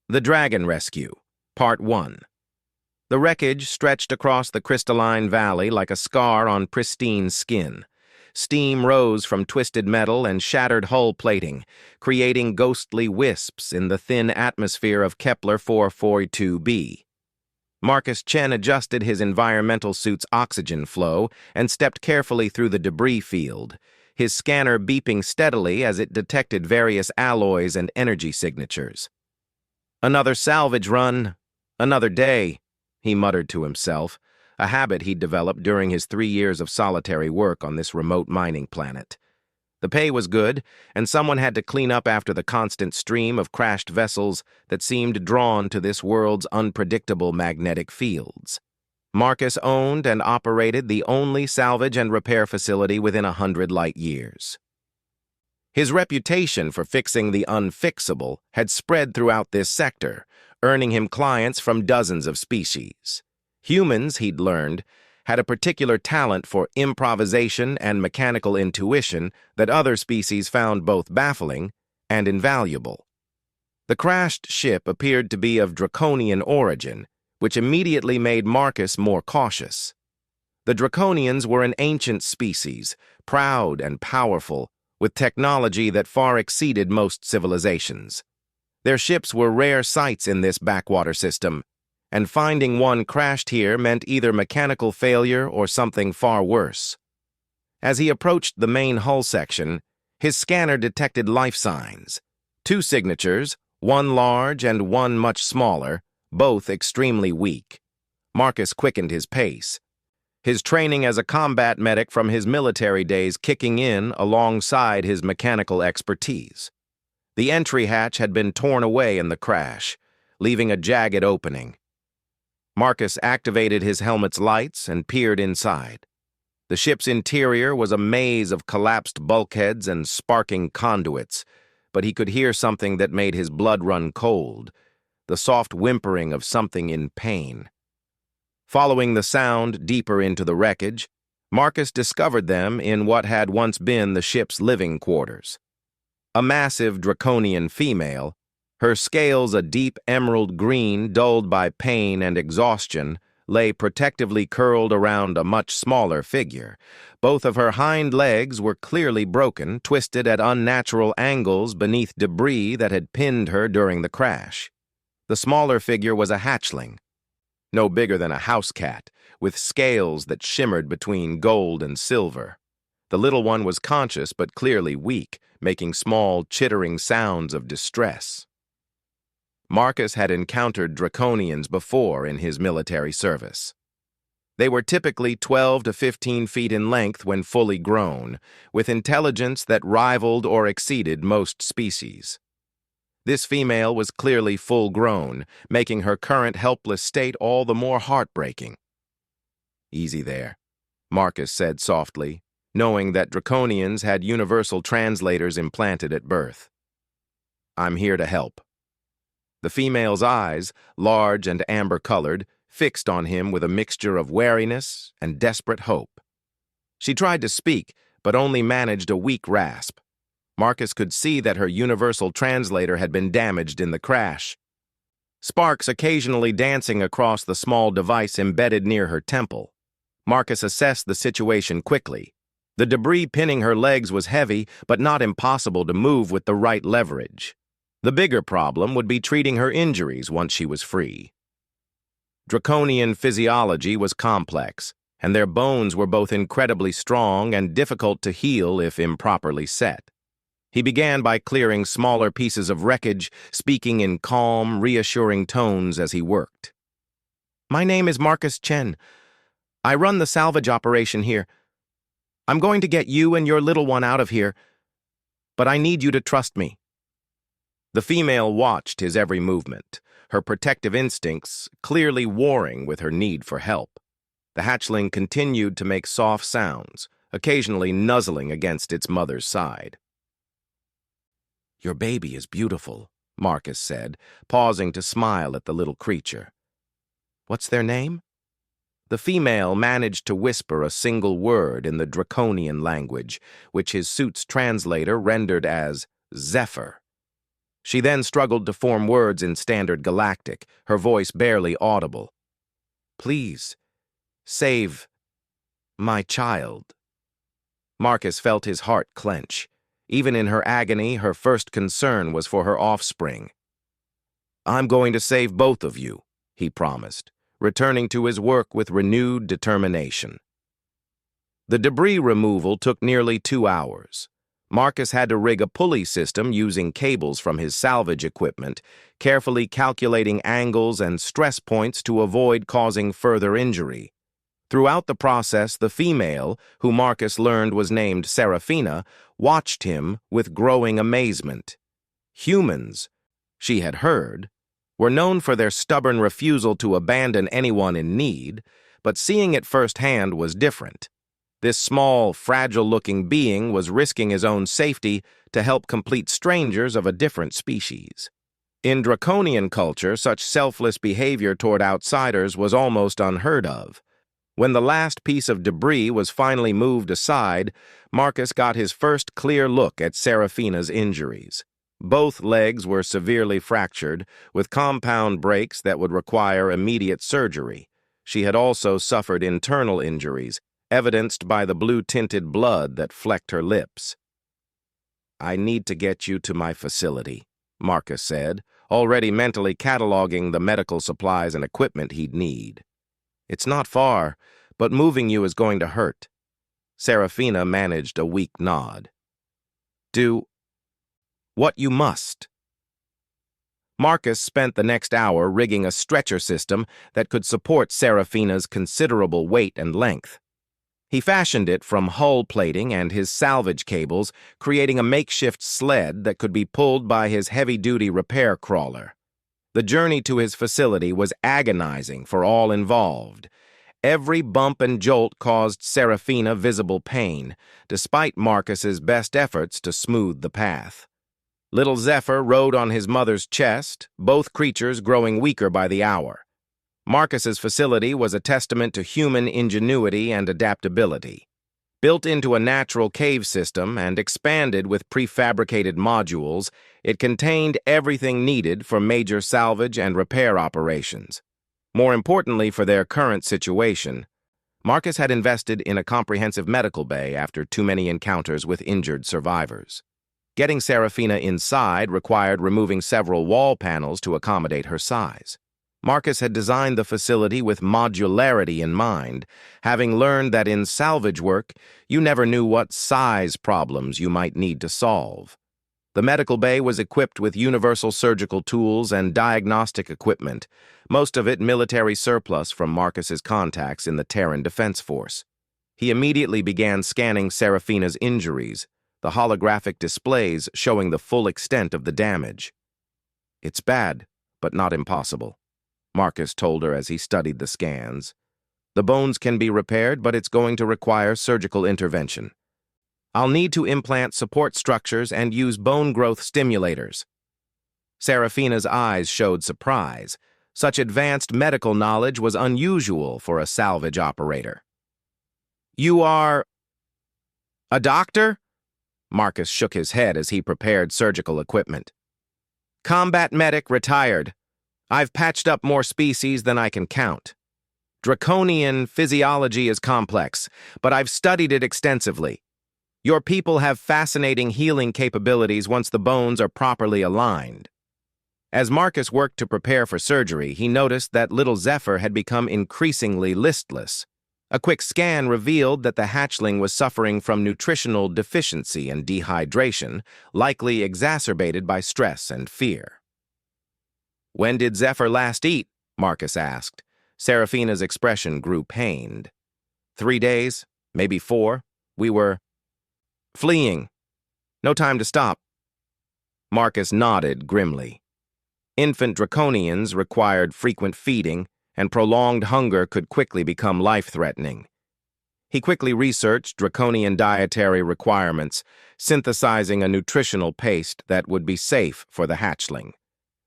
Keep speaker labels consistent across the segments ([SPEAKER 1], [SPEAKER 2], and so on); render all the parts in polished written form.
[SPEAKER 1] The Dragon Rescue, Part 1. The wreckage stretched across the crystalline valley like a scar on pristine skin. Steam rose from twisted metal and shattered hull plating, creating ghostly wisps in the thin atmosphere of Kepler 442b. Marcus Chen adjusted his environmental suit's oxygen flow and stepped carefully through the debris field, his scanner beeping steadily as it detected various alloys and energy signatures. Another salvage run, another day, he muttered to himself, a habit he'd developed during his 3 years of solitary work on this remote mining planet. The pay was good, and someone had to clean up after the constant stream of crashed vessels that seemed drawn to this world's unpredictable magnetic fields. Marcus owned and operated the only salvage and repair facility within 100 light years. His reputation for fixing the unfixable had spread throughout this sector, earning him clients from dozens of species. Humans, he'd learned, had a particular talent for improvisation and mechanical intuition that other species found both baffling and invaluable. The crashed ship appeared to be of draconian origin, which immediately made Marcus more cautious. The Draconians were an ancient species, proud and powerful, with technology that far exceeded most civilizations. Their ships were rare sights in this backwater system, and finding one crashed here meant either mechanical failure or something far worse. As he approached the main hull section, his scanner detected life signs. 2 signatures, one large and one much smaller, both extremely weak. Marcus quickened his pace, his training as a combat medic from his military days kicking in alongside his mechanical expertise. The entry hatch had been torn away in the crash, leaving a jagged opening. Marcus activated his helmet's lights and peered inside. The ship's interior was a maze of collapsed bulkheads and sparking conduits, but he could hear something that made his blood run cold, the soft whimpering of something in pain. Following the sound deeper into the wreckage, Marcus discovered them in what had once been the ship's living quarters. A massive draconian female, her scales a deep emerald green dulled by pain and exhaustion, lay protectively curled around a much smaller figure. Both of her hind legs were clearly broken, twisted at unnatural angles beneath debris that had pinned her during the crash. The smaller figure was a hatchling, no bigger than a house cat, with scales that shimmered between gold and silver. The little one was conscious but clearly weak, making small, chittering sounds of distress. Marcus had encountered Draconians before in his military service. They were typically 12 to 15 feet in length when fully grown, with intelligence that rivaled or exceeded most species. This female was clearly full-grown, making her current helpless state all the more heartbreaking. "Easy there," Marcus said softly, knowing that Draconians had universal translators implanted at birth. "I'm here to help." The female's eyes, large and amber-colored, fixed on him with a mixture of wariness and desperate hope. She tried to speak, but only managed a weak rasp. Marcus could see that her universal translator had been damaged in the crash, sparks occasionally dancing across the small device embedded near her temple. Marcus assessed the situation quickly. The debris pinning her legs was heavy, but not impossible to move with the right leverage. The bigger problem would be treating her injuries once she was free. Draconian physiology was complex, and their bones were both incredibly strong and difficult to heal if improperly set. He began by clearing smaller pieces of wreckage, speaking in calm, reassuring tones as he worked. "My name is Marcus Chen. I run the salvage operation here. I'm going to get you and your little one out of here, but I need you to trust me." The female watched his every movement, her protective instincts clearly warring with her need for help. The hatchling continued to make soft sounds, occasionally nuzzling against its mother's side. "Your baby is beautiful," Marcus said, pausing to smile at the little creature. "What's their name?" The female managed to whisper a single word in the Draconian language, which his suit's translator rendered as Zephyr. She then struggled to form words in standard Galactic, her voice barely audible. "Please, save my child." Marcus felt his heart clench. Even in her agony, her first concern was for her offspring. "I'm going to save both of you," he promised, returning to his work with renewed determination. The debris removal took nearly 2 hours. Marcus had to rig a pulley system using cables from his salvage equipment, carefully calculating angles and stress points to avoid causing further injury. Throughout the process, the female, who Marcus learned was named Seraphina, watched him with growing amazement. Humans, she had heard, were known for their stubborn refusal to abandon anyone in need, but seeing it firsthand was different. This small, fragile-looking being was risking his own safety to help complete strangers of a different species. In draconian culture, such selfless behavior toward outsiders was almost unheard of. When the last piece of debris was finally moved aside, Marcus got his first clear look at Seraphina's injuries. Both legs were severely fractured, with compound breaks that would require immediate surgery. She had also suffered internal injuries, evidenced by the blue-tinted blood that flecked her lips. "I need to get you to my facility," Marcus said, already mentally cataloging the medical supplies and equipment he'd need. "It's not far, but moving you is going to hurt." Seraphina managed a weak nod. "Do what you must." Marcus spent the next hour rigging a stretcher system that could support Seraphina's considerable weight and length. He fashioned it from hull plating and his salvage cables, creating a makeshift sled that could be pulled by his heavy-duty repair crawler. The journey to his facility was agonizing for all involved. Every bump and jolt caused Seraphina visible pain, despite Marcus's best efforts to smooth the path. Little Zephyr rode on his mother's chest, both creatures growing weaker by the hour. Marcus's facility was a testament to human ingenuity and adaptability. Built into a natural cave system and expanded with prefabricated modules, it contained everything needed for major salvage and repair operations. More importantly for their current situation, Marcus had invested in a comprehensive medical bay after too many encounters with injured survivors. Getting Seraphina inside required removing several wall panels to accommodate her size. Marcus had designed the facility with modularity in mind, having learned that in salvage work, you never knew what size problems you might need to solve. The medical bay was equipped with universal surgical tools and diagnostic equipment, most of it military surplus from Marcus's contacts in the Terran Defense Force. He immediately began scanning Seraphina's injuries, the holographic displays showing the full extent of the damage. "It's bad, but not impossible," Marcus told her as he studied the scans. "The bones can be repaired, but it's going to require surgical intervention. I'll need to implant support structures and use bone growth stimulators." Seraphina's eyes showed surprise. Such advanced medical knowledge was unusual for a salvage operator. "You are a doctor?" Marcus shook his head as he prepared surgical equipment. "Combat medic, retired. I've patched up more species than I can count. Draconian physiology is complex, but I've studied it extensively. Your people have fascinating healing capabilities once the bones are properly aligned." As Marcus worked to prepare for surgery, he noticed that little Zephyr had become increasingly listless. A quick scan revealed that the hatchling was suffering from nutritional deficiency and dehydration, likely exacerbated by stress and fear. "When did Zephyr last eat?" Marcus asked. Seraphina's expression grew pained. 3 days, maybe 4. We were fleeing. No time to stop." Marcus nodded grimly. Infant draconians required frequent feeding, and prolonged hunger could quickly become life-threatening. He quickly researched draconian dietary requirements, synthesizing a nutritional paste that would be safe for the hatchling.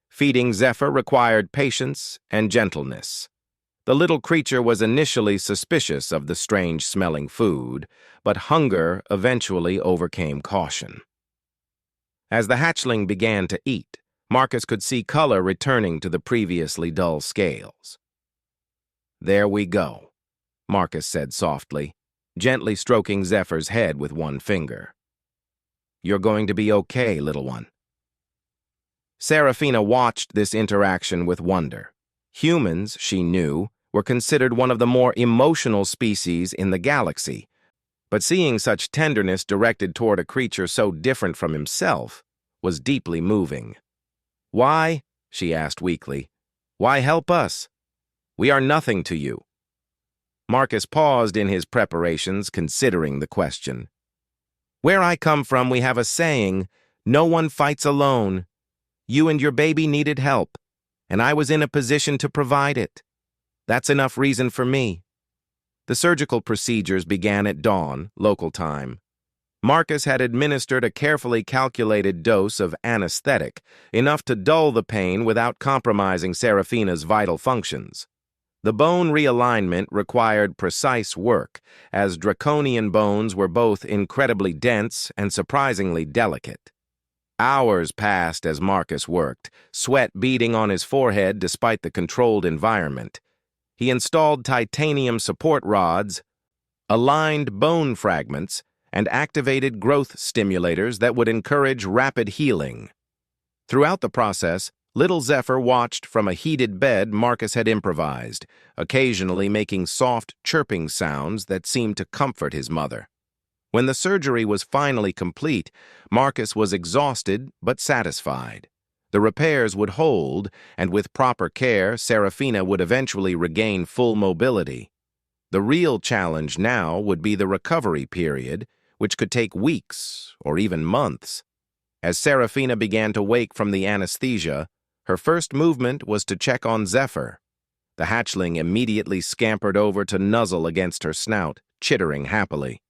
[SPEAKER 1] Feeding Zephyr required patience and gentleness. The little creature was initially suspicious of the strange-smelling food, but hunger eventually overcame caution. As the hatchling began to eat, Marcus could see color returning to the previously dull scales. "There we go," Marcus said softly, gently stroking Zephyr's head with one finger. "You're going to be okay, little one." Seraphina watched this interaction with wonder. Humans, she knew, were considered one of the more emotional species in the galaxy, but seeing such tenderness directed toward a creature so different from himself was deeply moving. "Why?" she asked weakly. "Why help us? We are nothing to you." Marcus paused in his preparations, considering the question. "Where I come from, we have a saying, 'No one fights alone.' You and your baby needed help, and I was in a position to provide it. That's enough reason for me." The surgical procedures began at dawn, local time. Marcus had administered a carefully calculated dose of anesthetic, enough to dull the pain without compromising Seraphina's vital functions. The bone realignment required precise work, as draconian bones were both incredibly dense and surprisingly delicate. Hours passed as Marcus worked, sweat beading on his forehead despite the controlled environment. He installed titanium support rods, aligned bone fragments, and activated growth stimulators that would encourage rapid healing. Throughout the process, little Zephyr watched from a heated bed Marcus had improvised, occasionally making soft, chirping sounds that seemed to comfort his mother. When the surgery was finally complete, Marcus was exhausted but satisfied. The repairs would hold, and with proper care, Seraphina would eventually regain full mobility. The real challenge now would be the recovery period, which could take weeks or even months. As Seraphina began to wake from the anesthesia, her first movement was to check on Zephyr. The hatchling immediately scampered over to nuzzle against her snout, chittering happily.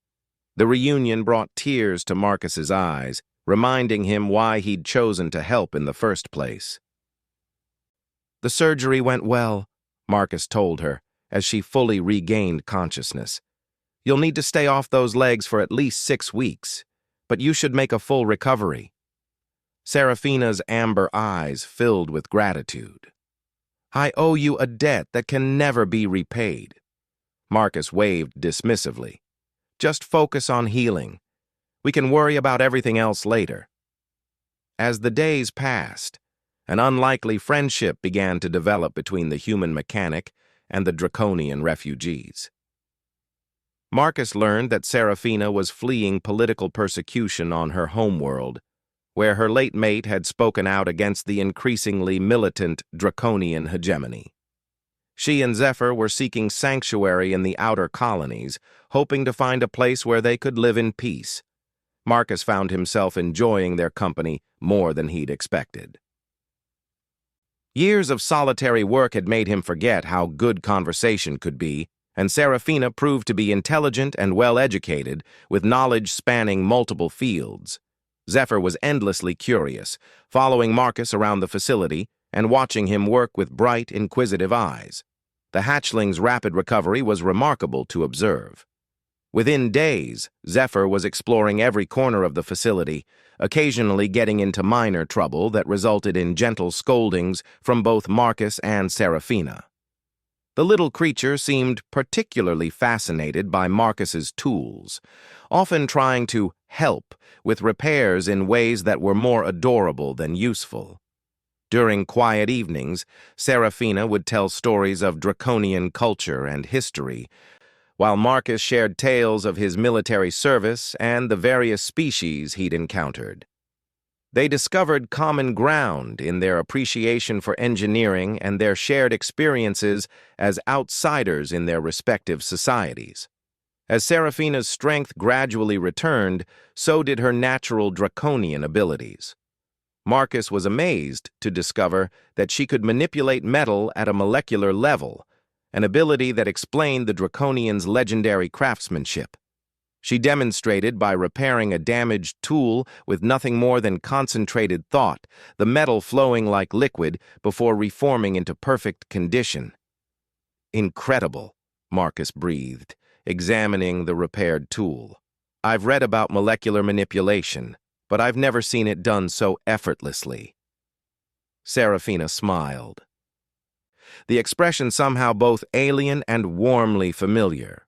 [SPEAKER 1] The reunion brought tears to Marcus's eyes, reminding him why he'd chosen to help in the first place. "The surgery went well," Marcus told her, as she fully regained consciousness. "You'll need to stay off those legs for at least 6 weeks, but you should make a full recovery." Seraphina's amber eyes filled with gratitude. "I owe you a debt that can never be repaid." Marcus waved dismissively. "Just focus on healing. We can worry about everything else later." As the days passed, an unlikely friendship began to develop between the human mechanic and the draconian refugees. Marcus learned that Seraphina was fleeing political persecution on her homeworld, where her late mate had spoken out against the increasingly militant draconian hegemony. She and Zephyr were seeking sanctuary in the outer colonies, hoping to find a place where they could live in peace. Marcus found himself enjoying their company more than he'd expected. Years of solitary work had made him forget how good conversation could be, and Seraphina proved to be intelligent and well-educated, with knowledge spanning multiple fields. Zephyr was endlessly curious, following Marcus around the facility and watching him work with bright, inquisitive eyes. The hatchling's rapid recovery was remarkable to observe. Within days, Zephyr was exploring every corner of the facility, occasionally getting into minor trouble that resulted in gentle scoldings from both Marcus and Seraphina. The little creature seemed particularly fascinated by Marcus's tools, often trying to help with repairs in ways that were more adorable than useful. During quiet evenings, Seraphina would tell stories of draconian culture and history, while Marcus shared tales of his military service and the various species he'd encountered. They discovered common ground in their appreciation for engineering and their shared experiences as outsiders in their respective societies. As Seraphina's strength gradually returned, so did her natural draconian abilities. Marcus was amazed to discover that she could manipulate metal at a molecular level, an ability that explained the draconian's legendary craftsmanship. She demonstrated by repairing a damaged tool with nothing more than concentrated thought, the metal flowing like liquid before reforming into perfect condition. "Incredible," Marcus breathed, examining the repaired tool. "I've read about molecular manipulation, but I've never seen it done so effortlessly." Serafina smiled. The expression somehow both alien and warmly familiar.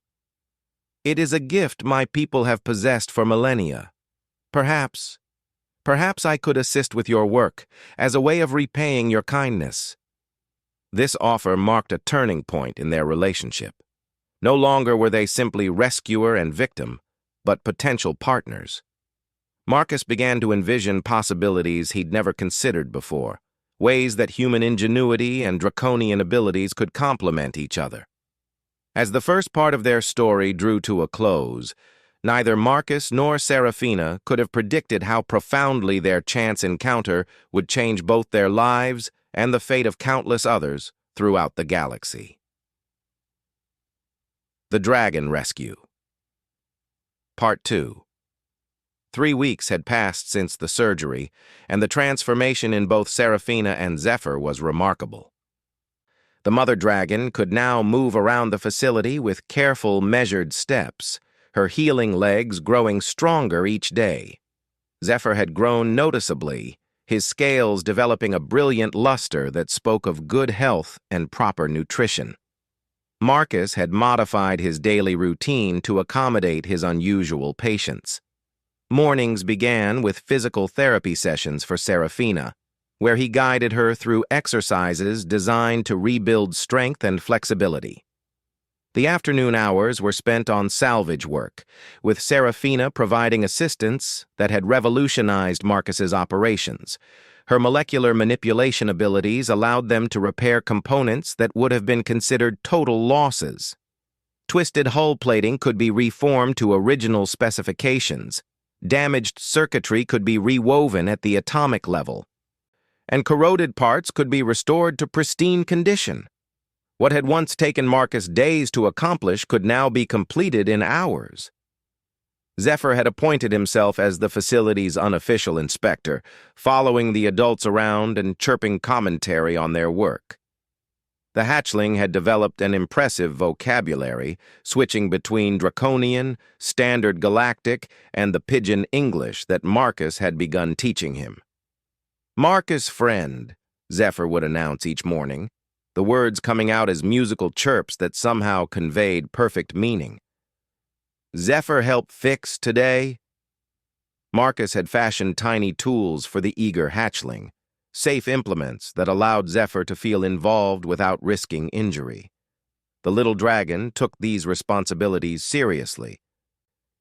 [SPEAKER 1] It is a gift my people have possessed for millennia. Perhaps I could assist with your work as a way of repaying your kindness. This offer marked a turning point in their relationship. No longer were they simply rescuer and victim, but potential partners. Marcus began to envision possibilities he'd never considered before, ways that human ingenuity and draconian abilities could complement each other. As the first part of their story drew to a close, neither Marcus nor Serafina could have predicted how profoundly their chance encounter would change both their lives and the fate of countless others throughout the galaxy. The Dragon Rescue. Part 2. 3 weeks had passed since the surgery, and the transformation in both Serafina and Zephyr was remarkable. The mother dragon could now move around the facility with careful, measured steps, her healing legs growing stronger each day. Zephyr had grown noticeably, his scales developing a brilliant luster that spoke of good health and proper nutrition. Marcus had modified his daily routine to accommodate his unusual patients. Mornings began with physical therapy sessions for Serafina, where he guided her through exercises designed to rebuild strength and flexibility. The afternoon hours were spent on salvage work, with Serafina providing assistance that had revolutionized Marcus's operations. Her molecular manipulation abilities allowed them to repair components that would have been considered total losses. Twisted hull plating could be reformed to original specifications, damaged circuitry could be rewoven at the atomic level, and corroded parts could be restored to pristine condition. What had once taken Marcus days to accomplish could now be completed in hours. Zephyr had appointed himself as the facility's unofficial inspector, following the adults around and chirping commentary on their work. The hatchling had developed an impressive vocabulary, switching between Draconian, Standard Galactic, and the Pidgin English that Marcus had begun teaching him. "Marcus, friend," Zephyr would announce each morning, the words coming out as musical chirps that somehow conveyed perfect meaning. "Zephyr help fix today?" Marcus had fashioned tiny tools for the eager hatchling, safe implements that allowed Zephyr to feel involved without risking injury. The little dragon took these responsibilities seriously,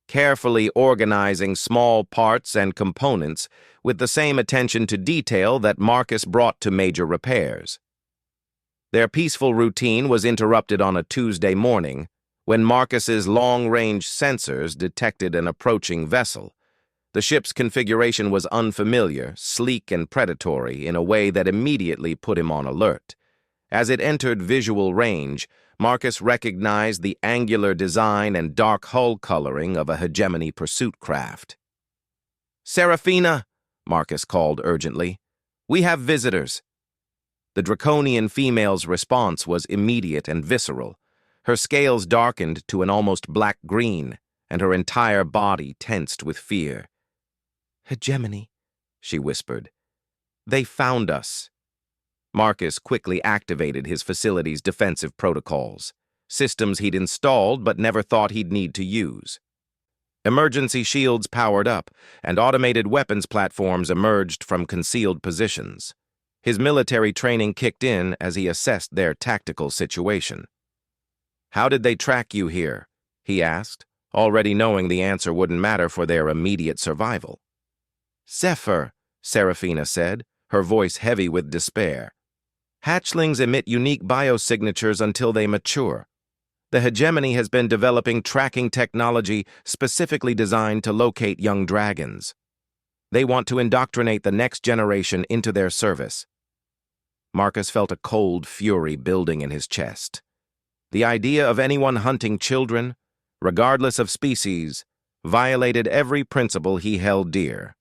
[SPEAKER 1] carefully organizing small parts and components with the same attention to detail that Marcus brought to major repairs. Their peaceful routine was interrupted on a Tuesday morning when Marcus's long-range sensors detected an approaching vessel. The ship's configuration was unfamiliar, sleek and predatory in a way that immediately put him on alert. As it entered visual range, Marcus recognized the angular design and dark hull coloring of a hegemony pursuit craft. "Serafina," Marcus called urgently, "we have visitors." The draconian female's response was immediate and visceral. Her scales darkened to an almost black green, and her entire body tensed with fear. "Hegemony," she whispered. "They found us." Marcus quickly activated his facility's defensive protocols, systems he'd installed but never thought he'd need to use. Emergency shields powered up, and automated weapons platforms emerged from concealed positions. His military training kicked in as he assessed their tactical situation. "How did they track you here?" he asked, already knowing the answer wouldn't matter for their immediate survival. "Zephyr," Serafina said, her voice heavy with despair. "Hatchlings emit unique biosignatures until they mature. The hegemony has been developing tracking technology specifically designed to locate young dragons. They want to indoctrinate the next generation into their service." Marcus felt a cold fury building in his chest. The idea of anyone hunting children, regardless of species, violated every principle he held dear.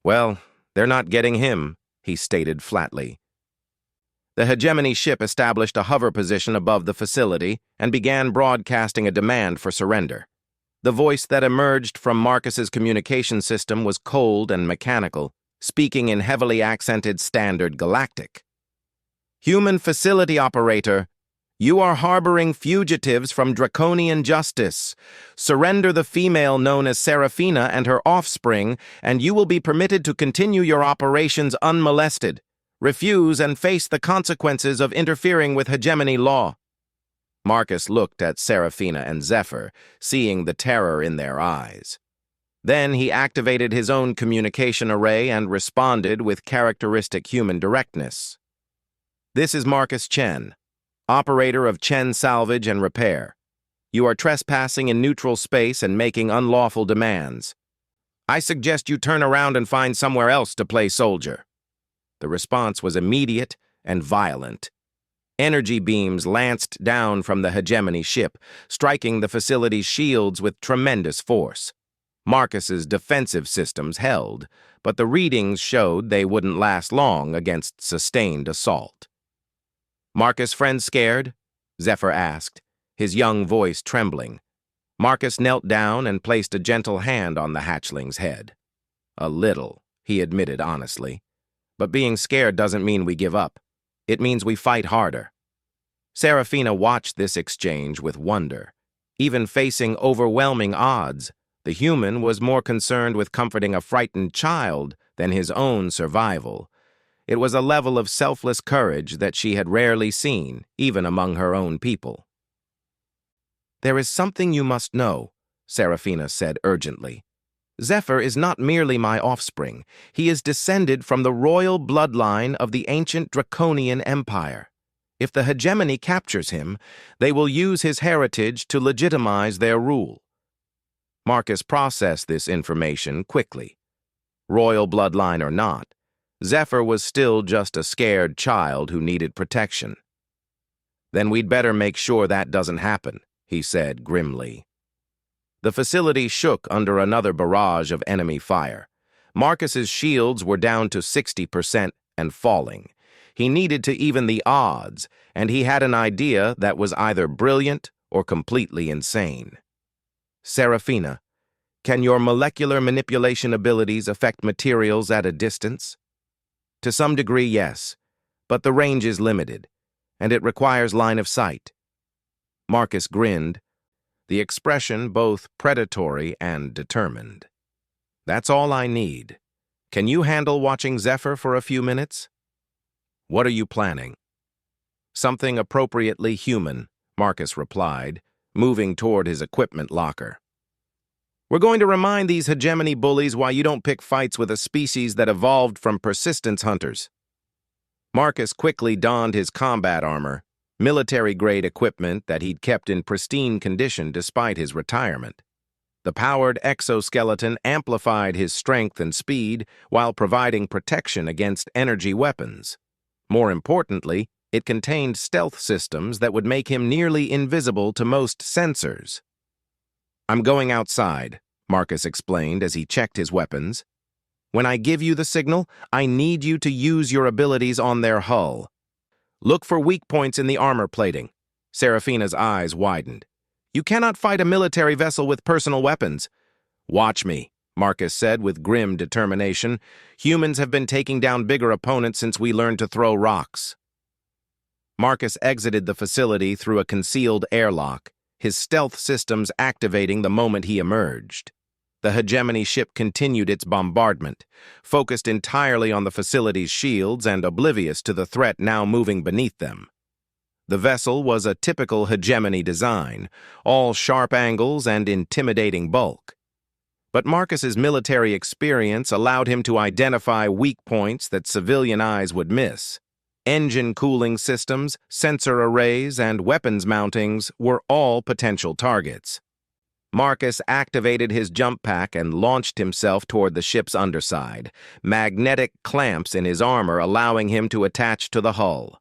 [SPEAKER 1] "Well, they're not getting him," he stated flatly. The hegemony ship established a hover position above the facility and began broadcasting a demand for surrender. The voice that emerged from Marcus's communication system was cold and mechanical, speaking in heavily accented Standard Galactic. "Human facility operator, you are harboring fugitives from draconian justice. Surrender the female known as Seraphina and her offspring, and you will be permitted to continue your operations unmolested. Refuse and face the consequences of interfering with hegemony law." Marcus looked at Seraphina and Zephyr, seeing the terror in their eyes. Then he activated his own communication array and responded with characteristic human directness. "This is Marcus Chen, operator of Chen Salvage and Repair. You are trespassing in neutral space and making unlawful demands. I suggest you turn around and find somewhere else to play soldier." The response was immediate and violent. Energy beams lanced down from the hegemony ship, striking the facility's shields with tremendous force. Marcus's defensive systems held, but the readings showed they wouldn't last long against sustained assault. "Marcus' friend scared?" Zephyr asked, his young voice trembling. Marcus knelt down and placed a gentle hand on the hatchling's head. "A little," he admitted honestly. "But being scared doesn't mean we give up. It means we fight harder." Seraphina watched this exchange with wonder. Even facing overwhelming odds, the human was more concerned with comforting a frightened child than his own survival. It was a level of selfless courage that she had rarely seen, even among her own people. "There is something you must know," Seraphina said urgently. "Zephyr is not merely my offspring. He is descended from the royal bloodline of the ancient Draconian Empire. If the hegemony captures him, they will use his heritage to legitimize their rule." Marcus processed this information quickly. Royal bloodline or not, Zephyr was still just a scared child who needed protection. "Then we'd better make sure that doesn't happen," he said grimly. The facility shook under another barrage of enemy fire. Marcus's shields were down to 60% and falling. He needed to even the odds, and he had an idea that was either brilliant or completely insane. "Seraphina, can your molecular manipulation abilities affect materials at a distance?" "To some degree, yes, but the range is limited, and it requires line of sight." Marcus grinned, the expression both predatory and determined. "That's all I need. Can you handle watching Zephyr for a few minutes?" "What are you planning?" "Something appropriately human," Marcus replied, moving toward his equipment locker. "We're going to remind these hegemony bullies why you don't pick fights with a species that evolved from persistence hunters." Marcus quickly donned his combat armor, military-grade equipment that he'd kept in pristine condition despite his retirement. The powered exoskeleton amplified his strength and speed while providing protection against energy weapons. More importantly, it contained stealth systems that would make him nearly invisible to most sensors. "I'm going outside," Marcus explained as he checked his weapons. "When I give you the signal, I need you to use your abilities on their hull. Look for weak points in the armor plating." Seraphina's eyes widened. "You cannot fight a military vessel with personal weapons." "Watch me," Marcus said with grim determination. "Humans have been taking down bigger opponents since we learned to throw rocks." Marcus exited the facility through a concealed airlock, his stealth systems activating the moment he emerged. The hegemony ship continued its bombardment, focused entirely on the facility's shields and oblivious to the threat now moving beneath them. The vessel was a typical hegemony design, all sharp angles and intimidating bulk. But Marcus's military experience allowed him to identify weak points that civilian eyes would miss. Engine cooling systems, sensor arrays, and weapons mountings were all potential targets. Marcus activated his jump pack and launched himself toward the ship's underside, magnetic clamps in his armor allowing him to attach to the hull.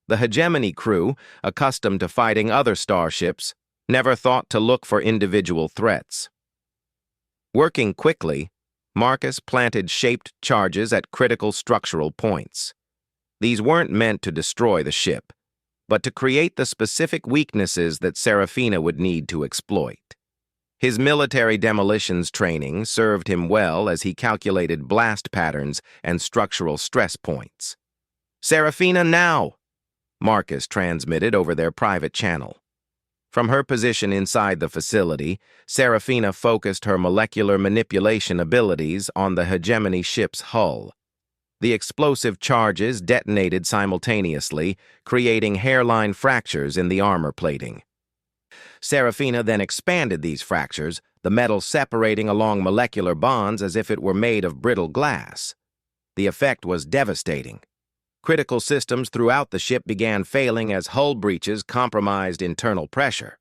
[SPEAKER 1] The hegemony crew, accustomed to fighting other starships, never thought to look for individual threats. Working quickly, Marcus planted shaped charges at critical structural points. These weren't meant to destroy the ship, but to create the specific weaknesses that Seraphina would need to exploit. His military demolitions training served him well as he calculated blast patterns and structural stress points. "Serafina, now!" Marcus transmitted over their private channel. From her position inside the facility, Serafina focused her molecular manipulation abilities on the hegemony ship's hull. The explosive charges detonated simultaneously, creating hairline fractures in the armor plating. Serafina then expanded these fractures, the metal separating along molecular bonds as if it were made of brittle glass. The effect was devastating. Critical systems throughout the ship began failing as hull breaches compromised internal pressure.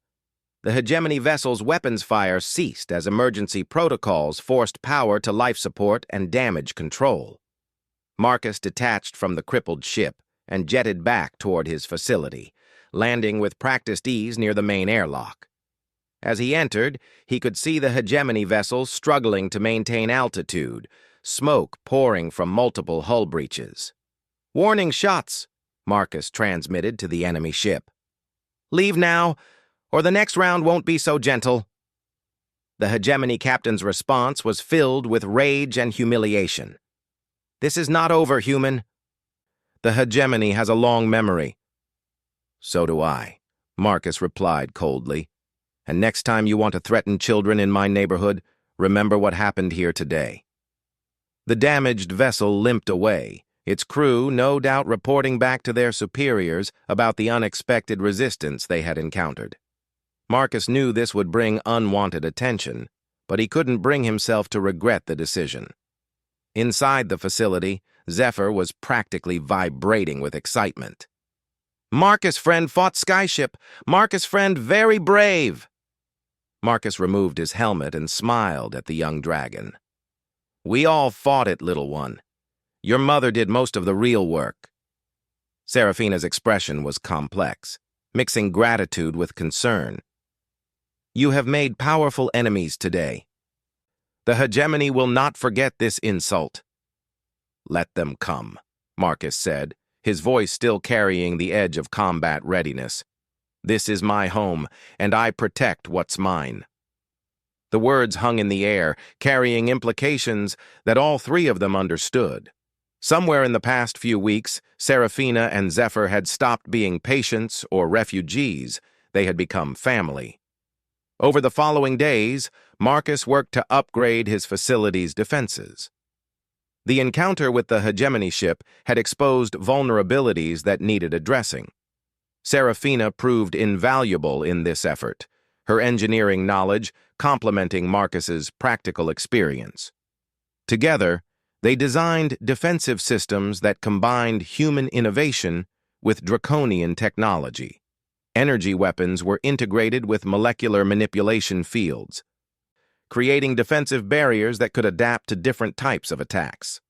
[SPEAKER 1] The hegemony vessel's weapons fire ceased as emergency protocols forced power to life support and damage control. Marcus detached from the crippled ship and jetted back toward his facility, landing with practiced ease near the main airlock. As he entered, he could see the hegemony vessel struggling to maintain altitude, smoke pouring from multiple hull breaches. "Warning shots," Marcus transmitted to the enemy ship. "Leave now, or the next round won't be so gentle." The hegemony captain's response was filled with rage and humiliation. "This is not over, human." "The hegemony has a long memory." "So do I," Marcus replied coldly. "And next time you want to threaten children in my neighborhood, remember what happened here today." The damaged vessel limped away, its crew no doubt reporting back to their superiors about the unexpected resistance they had encountered. Marcus knew this would bring unwanted attention, but he couldn't bring himself to regret the decision. Inside the facility, Zephyr was practically vibrating with excitement. "Marcus friend fought Skyship. Marcus friend very brave." Marcus removed his helmet and smiled at the young dragon. "We all fought it, little one. Your mother did most of the real work." Serafina's expression was complex, mixing gratitude with concern. "You have made powerful enemies today. The hegemony will not forget this insult." "Let them come," Marcus said, his voice still carrying the edge of combat readiness. "This is my home, and I protect what's mine." The words hung in the air, carrying implications that all three of them understood. Somewhere in the past few weeks, Serafina and Zephyr had stopped being patients or refugees. They had become family. Over the following days, Marcus worked to upgrade his facility's defenses. The encounter with the hegemony ship had exposed vulnerabilities that needed addressing. Serafina proved invaluable in this effort, her engineering knowledge complementing Marcus's practical experience. Together, they designed defensive systems that combined human innovation with draconian technology. Energy weapons were integrated with molecular manipulation fields, creating defensive barriers that could adapt to different types of attacks.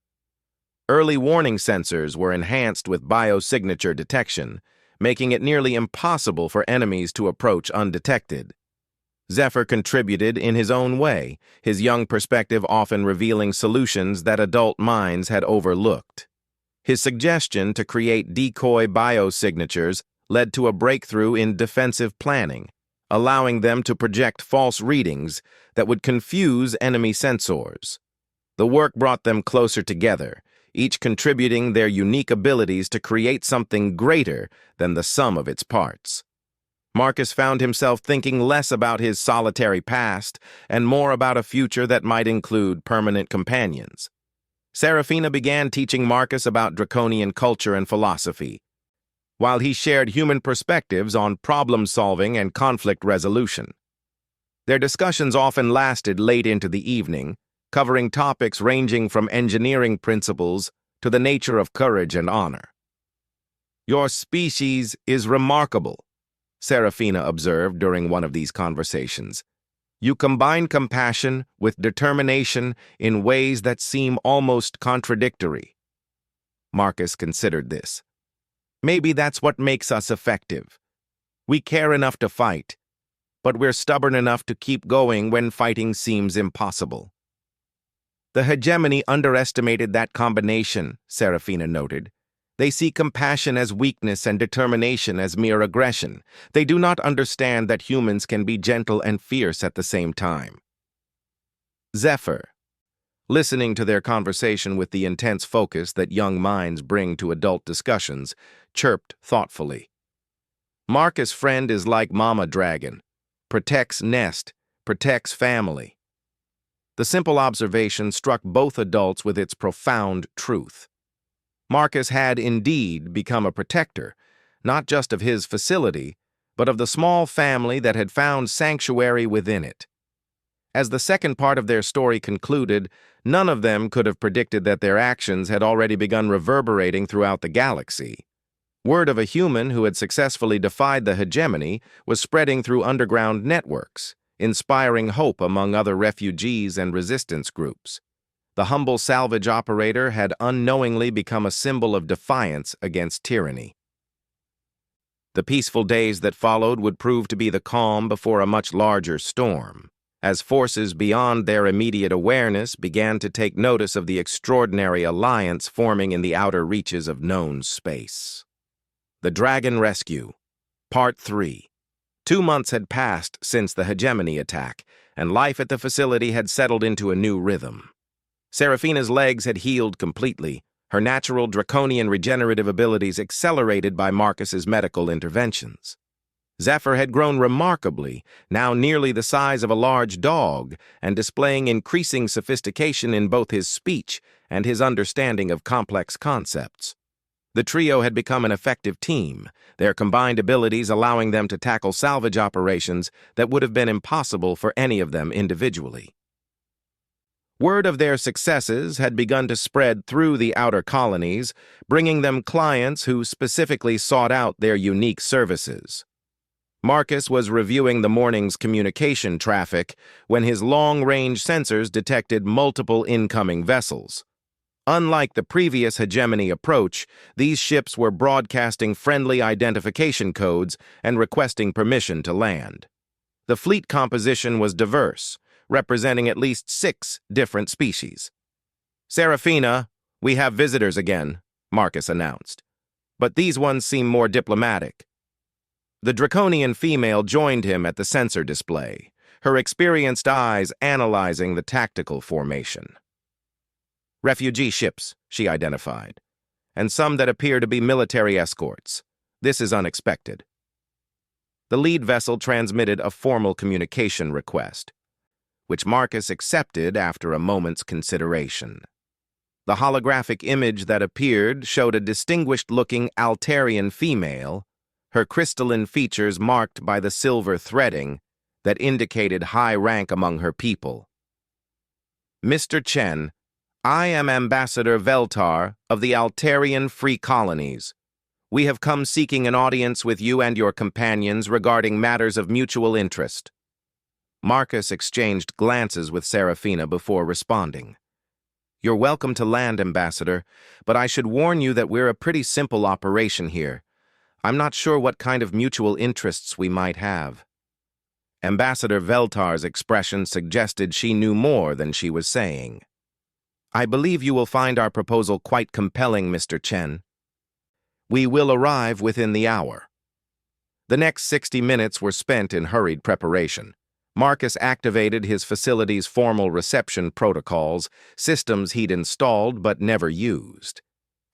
[SPEAKER 1] Early warning sensors were enhanced with biosignature detection, making it nearly impossible for enemies to approach undetected. Zephyr contributed in his own way, his young perspective often revealing solutions that adult minds had overlooked. His suggestion to create decoy biosignatures led to a breakthrough in defensive planning, allowing them to project false readings that would confuse enemy sensors. The work brought them closer together, each contributing their unique abilities to create something greater than the sum of its parts. Marcus found himself thinking less about his solitary past and more about a future that might include permanent companions. Serafina began teaching Marcus about draconian culture and philosophy, while he shared human perspectives on problem-solving and conflict resolution. Their discussions often lasted late into the evening, covering topics ranging from engineering principles to the nature of courage and honor. "Your species is remarkable," Serafina observed during one of these conversations. "You combine compassion with determination in ways that seem almost contradictory." Marcus considered this. "Maybe that's what makes us effective. We care enough to fight, but we're stubborn enough to keep going when fighting seems impossible." "The hegemony underestimated that combination," Serafina noted. They see compassion as weakness and determination as mere aggression. They do not understand that humans can be gentle and fierce at the same time. Zephyr, listening to their conversation with the intense focus that young minds bring to adult discussions, chirped thoughtfully. Marcus' friend is like Mama Dragon. Protects nest, protects family. The simple observation struck both adults with its profound truth. Marcus had indeed become a protector, not just of his facility, but of the small family that had found sanctuary within it. As the second part of their story concluded, none of them could have predicted that their actions had already begun reverberating throughout the galaxy. Word of a human who had successfully defied the hegemony was spreading through underground networks, inspiring hope among other refugees and resistance groups. The humble salvage operator had unknowingly become a symbol of defiance against tyranny. The peaceful days that followed would prove to be the calm before a much larger storm, as forces beyond their immediate awareness began to take notice of the extraordinary alliance forming in the outer reaches of known space. The Dragon Rescue, Part 3. 2 months had passed since the hegemony attack, and life at the facility had settled into a new rhythm. Seraphina's legs had healed completely, her natural draconian regenerative abilities accelerated by Marcus's medical interventions. Zephyr had grown remarkably, now nearly the size of a large dog, and displaying increasing sophistication in both his speech and his understanding of complex concepts. The trio had become an effective team, their combined abilities allowing them to tackle salvage operations that would have been impossible for any of them individually. Word of their successes had begun to spread through the outer colonies, bringing them clients who specifically sought out their unique services. Marcus was reviewing the morning's communication traffic when his long-range sensors detected multiple incoming vessels. Unlike the previous hegemony approach, these ships were broadcasting friendly identification codes and requesting permission to land. The fleet composition was diverse, representing at least 6 different species. "Seraphina, we have visitors again," Marcus announced. "But these ones seem more diplomatic." The draconian female joined him at the sensor display, her experienced eyes analyzing the tactical formation. "Refugee ships," she identified, "and some that appear to be military escorts. This is unexpected." The lead vessel transmitted a formal communication request, which Marcus accepted after a moment's consideration. The holographic image that appeared showed a distinguished-looking Altarian female, her crystalline features marked by the silver threading that indicated high rank among her people. "Mr. Chen, I am Ambassador Veltar of the Altarian Free Colonies. We have come seeking an audience with you and your companions regarding matters of mutual interest." Marcus exchanged glances with Seraphina before responding. "You're welcome to land, Ambassador, but I should warn you that we're a pretty simple operation here. I'm not sure what kind of mutual interests we might have." Ambassador Veltar's expression suggested she knew more than she was saying. "I believe you will find our proposal quite compelling, Mr. Chen. We will arrive within the hour." The next 60 minutes were spent in hurried preparation. Marcus activated his facility's formal reception protocols, systems he'd installed but never used.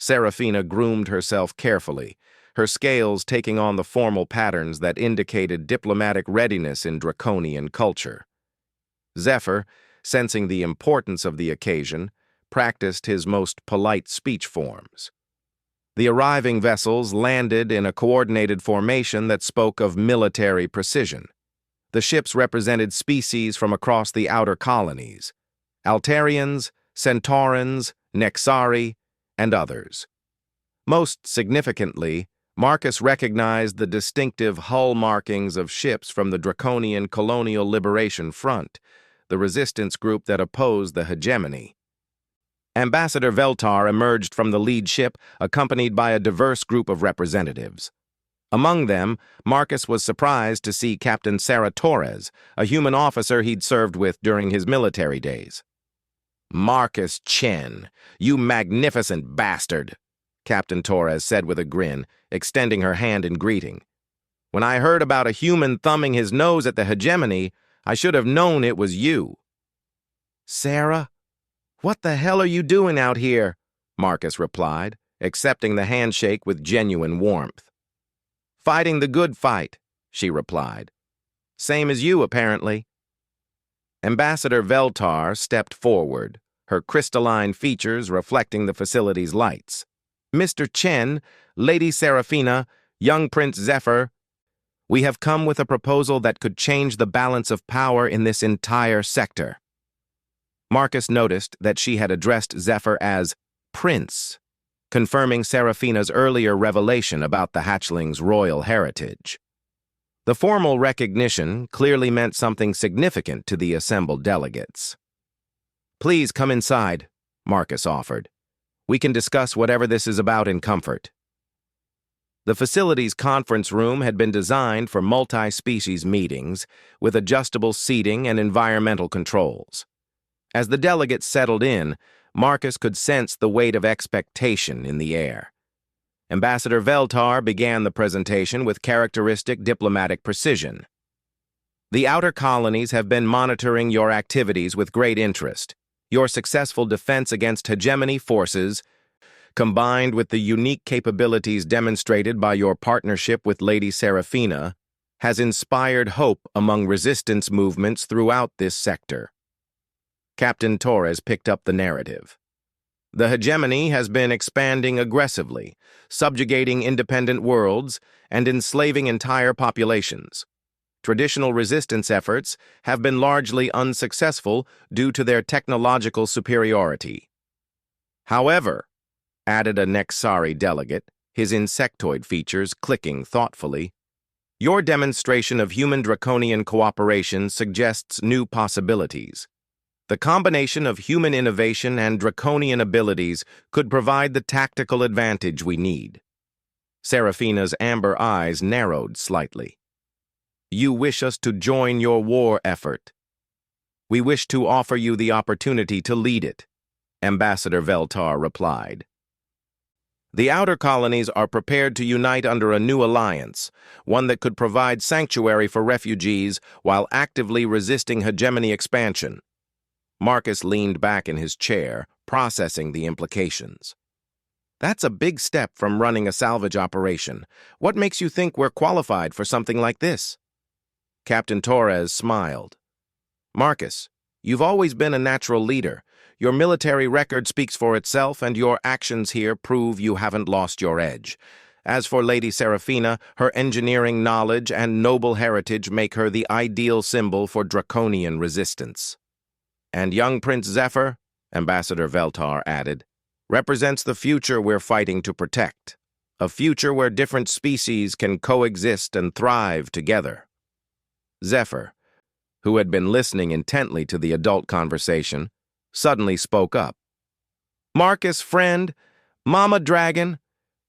[SPEAKER 1] Seraphina groomed herself carefully, her scales taking on the formal patterns that indicated diplomatic readiness in draconian culture. Zephyr, sensing the importance of the occasion, practiced his most polite speech forms. The arriving vessels landed in a coordinated formation that spoke of military precision. The ships represented species from across the outer colonies: Altarians, Centaurans, Nexari, and others. Most significantly, Marcus recognized the distinctive hull markings of ships from the Draconian Colonial Liberation Front, the resistance group that opposed the hegemony. Ambassador Veltar emerged from the lead ship, accompanied by a diverse group of representatives. Among them, Marcus was surprised to see Captain Sarah Torres, a human officer he'd served with during his military days. "Marcus Chen, you magnificent bastard!" Captain Torres said with a grin, extending her hand in greeting. When I heard about a human thumbing his nose at the hegemony, I should have known it was you. Sarah? What the hell are you doing out here? Marcus replied, accepting the handshake with genuine warmth. Fighting the good fight, she replied. Same as you, apparently. Ambassador Veltar stepped forward, her crystalline features reflecting the facility's lights. Mr. Chen, Lady Seraphina, young Prince Zephyr, we have come with a proposal that could change the balance of power in this entire sector. Marcus noticed that she had addressed Zephyr as Prince, confirming Seraphina's earlier revelation about the hatchling's royal heritage. The formal recognition clearly meant something significant to the assembled delegates. Please come inside, Marcus offered. We can discuss whatever this is about in comfort. The facility's conference room had been designed for multi-species meetings with adjustable seating and environmental controls. As the delegates settled in, Marcus could sense the weight of expectation in the air. Ambassador Veltar began the presentation with characteristic diplomatic precision. The outer colonies have been monitoring your activities with great interest. Your successful defense against hegemony forces, combined with the unique capabilities demonstrated by your partnership with Lady Seraphina, has inspired hope among resistance movements throughout this sector. Captain Torres picked up the narrative. The hegemony has been expanding aggressively, subjugating independent worlds and enslaving entire populations. Traditional resistance efforts have been largely unsuccessful due to their technological superiority. However, added a Nexari delegate, his insectoid features clicking thoughtfully, your demonstration of human draconian cooperation suggests new possibilities. The combination of human innovation and draconian abilities could provide the tactical advantage we need. Seraphina's amber eyes narrowed slightly. You wish us to join your war effort. We wish to offer you the opportunity to lead it, Ambassador Veltar replied. The outer colonies are prepared to unite under a new alliance, one that could provide sanctuary for refugees while actively resisting hegemony expansion. Marcus leaned back in his chair, processing the implications. That's a big step from running a salvage operation. What makes you think we're qualified for something like this? Captain Torres smiled. Marcus, you've always been a natural leader. Your military record speaks for itself, and your actions here prove you haven't lost your edge. As for Lady Seraphina, her engineering knowledge and noble heritage make her the ideal symbol for draconian resistance. And young Prince Zephyr, Ambassador Veltar added, represents the future we're fighting to protect, a future where different species can coexist and thrive together. Zephyr, who had been listening intently to the adult conversation, suddenly spoke up. Marcus, friend, Mama Dragon,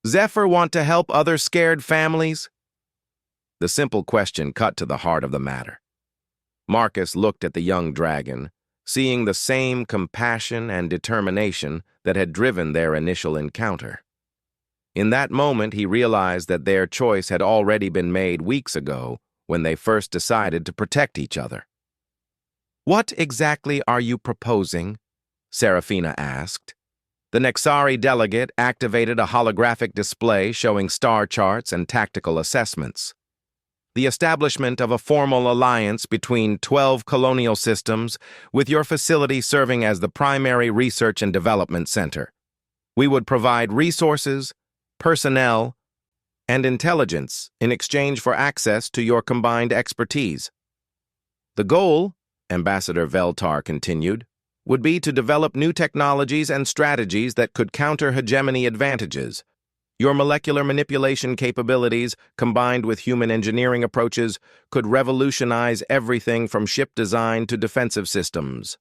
[SPEAKER 1] Zephyr want to help other scared families? The simple question cut to the heart of the matter. Marcus looked at the young dragon, seeing the same compassion and determination that had driven their initial encounter. In that moment, he realized that their choice had already been made weeks ago when they first decided to protect each other. What exactly are you proposing? Seraphina asked. The Nexari delegate activated a holographic display showing star charts and tactical assessments. The establishment of a formal alliance between 12 colonial systems, with your facility serving as the primary research and development center. We would provide resources, personnel, and intelligence in exchange for access to your combined expertise. The goal, Ambassador Veltar continued, would be to develop new technologies and strategies that could counter hegemony advantages. Your molecular manipulation capabilities, combined with human engineering approaches, could revolutionize everything from ship design to defensive systems.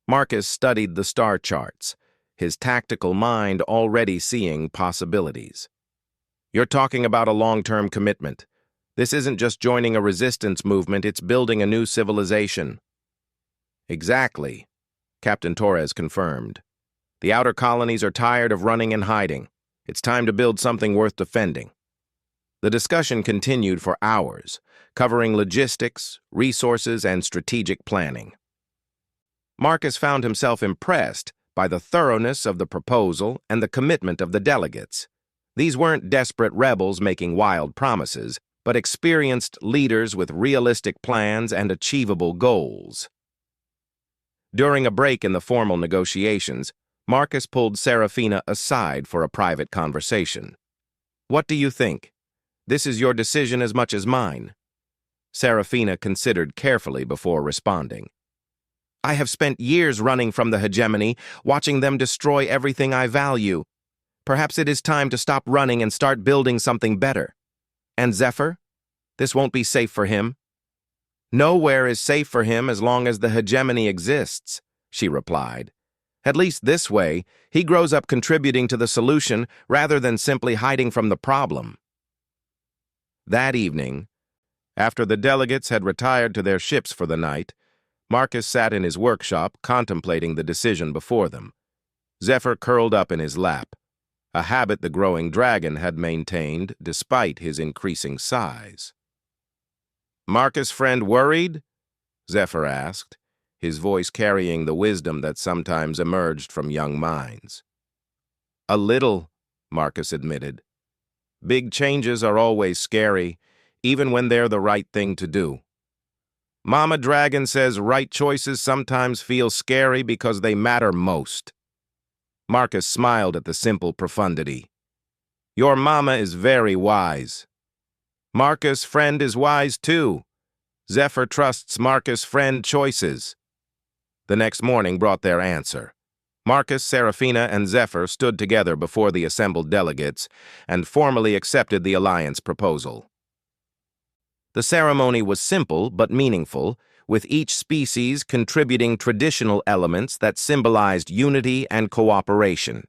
[SPEAKER 1] Marcus studied the star charts, his tactical mind already seeing possibilities. You're talking about a long-term commitment. This isn't just joining a resistance movement, it's building a new civilization. Exactly, Captain Torres confirmed. The outer colonies are tired of running and hiding. It's time to build something worth defending. The discussion continued for hours, covering logistics, resources, and strategic planning. Marcus found himself impressed by the thoroughness of the proposal and the commitment of the delegates. These weren't desperate rebels making wild promises, but experienced leaders with realistic plans and achievable goals. During a break in the formal negotiations, Marcus pulled Serafina aside for a private conversation. "What do you think? This is your decision as much as mine." Serafina considered carefully before responding. "I have spent years running from the hegemony, watching them destroy everything I value. Perhaps it is time to stop running and start building something better. And Zephyr? This won't be safe for him." "Nowhere is safe for him as long as the hegemony exists," she replied. "At least this way, he grows up contributing to the solution rather than simply hiding from the problem." That evening, after the delegates had retired to their ships for the night, Marcus sat in his workshop contemplating the decision before them. Zephyr curled up in his lap, a habit the growing dragon had maintained despite his increasing size. "Marcus, friend, worried?" Zephyr asked, his voice carrying the wisdom that sometimes emerged from young minds. "A little," Marcus admitted. "Big changes are always scary, even when they're the right thing to do. Mama Dragon says right choices sometimes feel scary because they matter most." Marcus smiled at the simple profundity. "Your mama is very wise." "Marcus' friend is wise too. Zephyr trusts Marcus' friend choices." The next morning brought their answer. Marcus, Serafina, and Zephyr stood together before the assembled delegates and formally accepted the alliance proposal. The ceremony was simple but meaningful, with each species contributing traditional elements that symbolized unity and cooperation.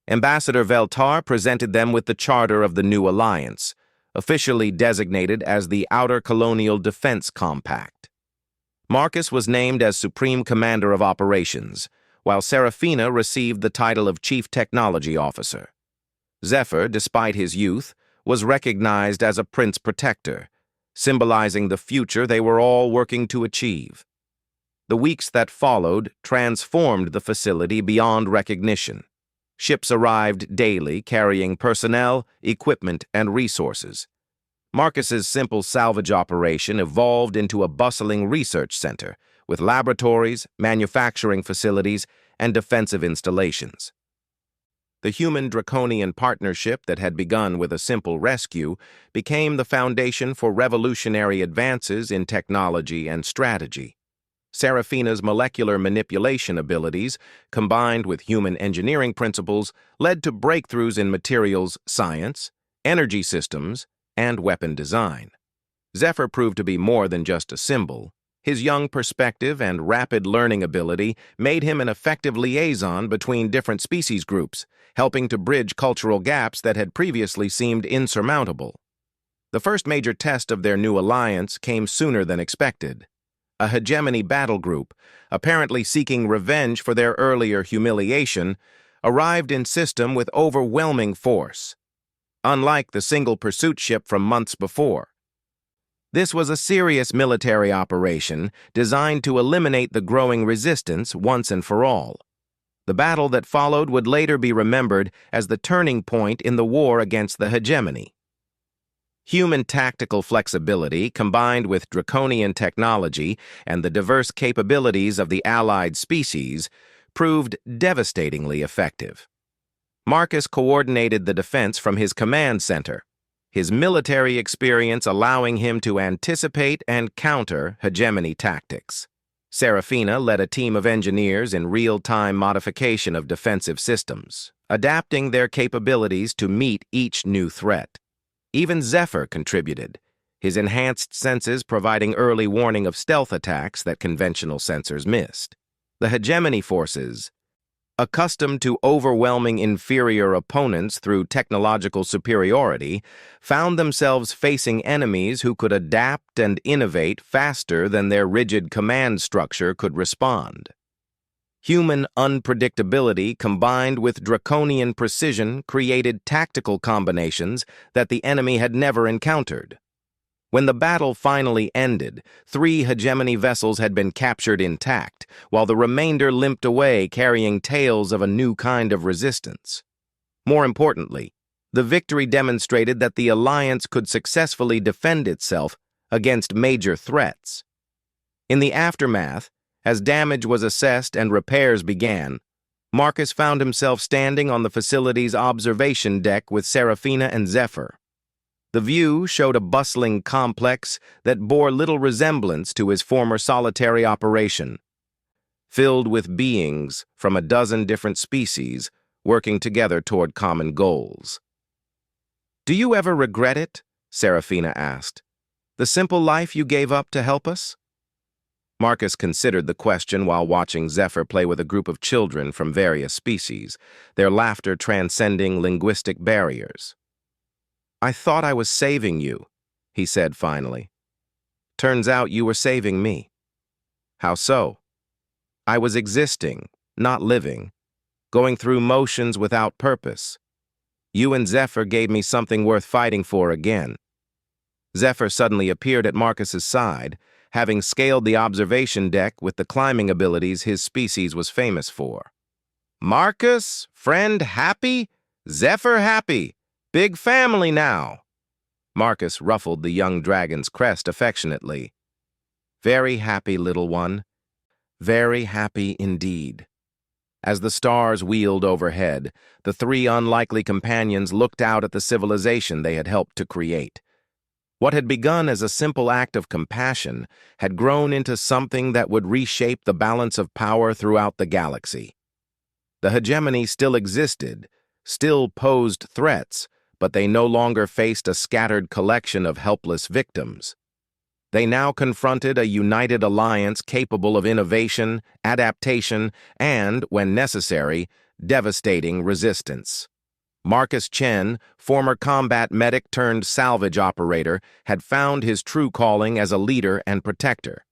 [SPEAKER 1] Ambassador Veltar presented them with the charter of the new alliance, officially designated as the Outer Colonial Defense Compact. Marcus was named as Supreme Commander of Operations, while Serafina received the title of Chief Technology Officer. Zephyr, despite his youth, was recognized as a Prince Protector, symbolizing the future they were all working to achieve. The weeks that followed transformed the facility beyond recognition. Ships arrived daily carrying personnel, equipment, and resources. Marcus's simple salvage operation evolved into a bustling research center with laboratories, manufacturing facilities, and defensive installations. The human-draconian partnership that had begun with a simple rescue became the foundation for revolutionary advances in technology and strategy. Serafina's molecular manipulation abilities, combined with human engineering principles, led to breakthroughs in materials science, energy systems, and weapon design. Zephyr proved to be more than just a symbol. His young perspective and rapid learning ability made him an effective liaison between different species groups, helping to bridge cultural gaps that had previously seemed insurmountable. The first major test of their new alliance came sooner than expected. A hegemony battle group, apparently seeking revenge for their earlier humiliation, arrived in system with overwhelming force, unlike the single pursuit ship from months before. This was a serious military operation designed to eliminate the growing resistance once and for all. The battle that followed would later be remembered as the turning point in the war against the hegemony. Human tactical flexibility, combined with draconian technology and the diverse capabilities of the allied species, proved devastatingly effective. Marcus coordinated the defense from his command center, his military experience allowing him to anticipate and counter hegemony tactics. Serafina led a team of engineers in real-time modification of defensive systems, adapting their capabilities to meet each new threat. Even Zephyr contributed, his enhanced senses providing early warning of stealth attacks that conventional sensors missed. The hegemony forces, accustomed to overwhelming inferior opponents through technological superiority, found themselves facing enemies who could adapt and innovate faster than their rigid command structure could respond. Human unpredictability combined with draconian precision created tactical combinations that the enemy had never encountered. When the battle finally ended, 3 hegemony vessels had been captured intact, while the remainder limped away carrying tales of a new kind of resistance. More importantly, the victory demonstrated that the Alliance could successfully defend itself against major threats. In the aftermath, as damage was assessed and repairs began, Marcus found himself standing on the facility's observation deck with Seraphina and Zephyr. The view showed a bustling complex that bore little resemblance to his former solitary operation, filled with beings from a dozen different species working together toward common goals. "Do you ever regret it?" Seraphina asked. "The simple life you gave up to help us?" Marcus considered the question while watching Zephyr play with a group of children from various species, their laughter transcending linguistic barriers. "I thought I was saving you," he said finally. "Turns out you were saving me." "How so?" "I was existing, not living, going through motions without purpose. You and Zephyr gave me something worth fighting for again." Zephyr suddenly appeared at Marcus's side, having scaled the observation deck with the climbing abilities his species was famous for. "Marcus, friend happy? Zephyr happy. Big family now." Marcus ruffled the young dragon's crest affectionately. "Very happy, little one. Very happy indeed." As the stars wheeled overhead, the 3 unlikely companions looked out at the civilization they had helped to create. What had begun as a simple act of compassion had grown into something that would reshape the balance of power throughout the galaxy. The hegemony still existed, still posed threats, but they no longer faced a scattered collection of helpless victims. They now confronted a united alliance capable of innovation, adaptation, and, when necessary, devastating resistance. Marcus Chen, former combat medic turned salvage operator, had found his true calling as a leader and protector.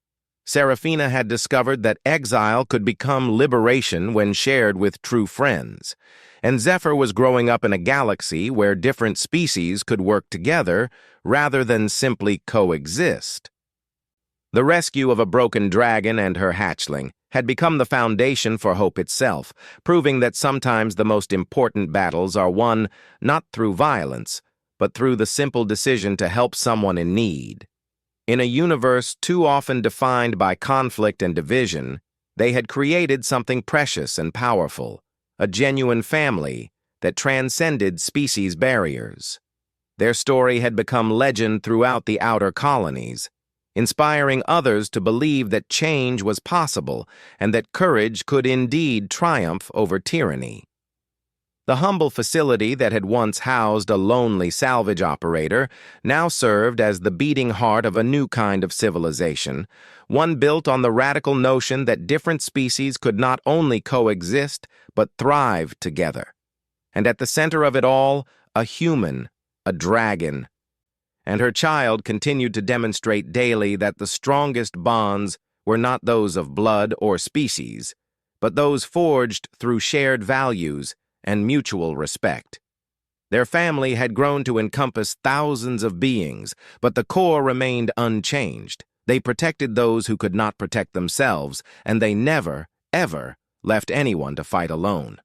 [SPEAKER 1] Seraphina had discovered that exile could become liberation when shared with true friends. And Zephyr was growing up in a galaxy where different species could work together rather than simply coexist. The rescue of a broken dragon and her hatchling had become the foundation for hope itself, proving that sometimes the most important battles are won not through violence, but through the simple decision to help someone in need. In a universe too often defined by conflict and division, they had created something precious and powerful, a genuine family that transcended species barriers. Their story had become legend throughout the outer colonies, inspiring others to believe that change was possible and that courage could indeed triumph over tyranny. The humble facility that had once housed a lonely salvage operator now served as the beating heart of a new kind of civilization, one built on the radical notion that different species could not only coexist, but thrive together. And at the center of it all, a human, a dragon. And her child continued to demonstrate daily that the strongest bonds were not those of blood or species, but those forged through shared values and mutual respect. Their family had grown to encompass thousands of beings, but the core remained unchanged. They protected those who could not protect themselves, and they never, ever left anyone to fight alone.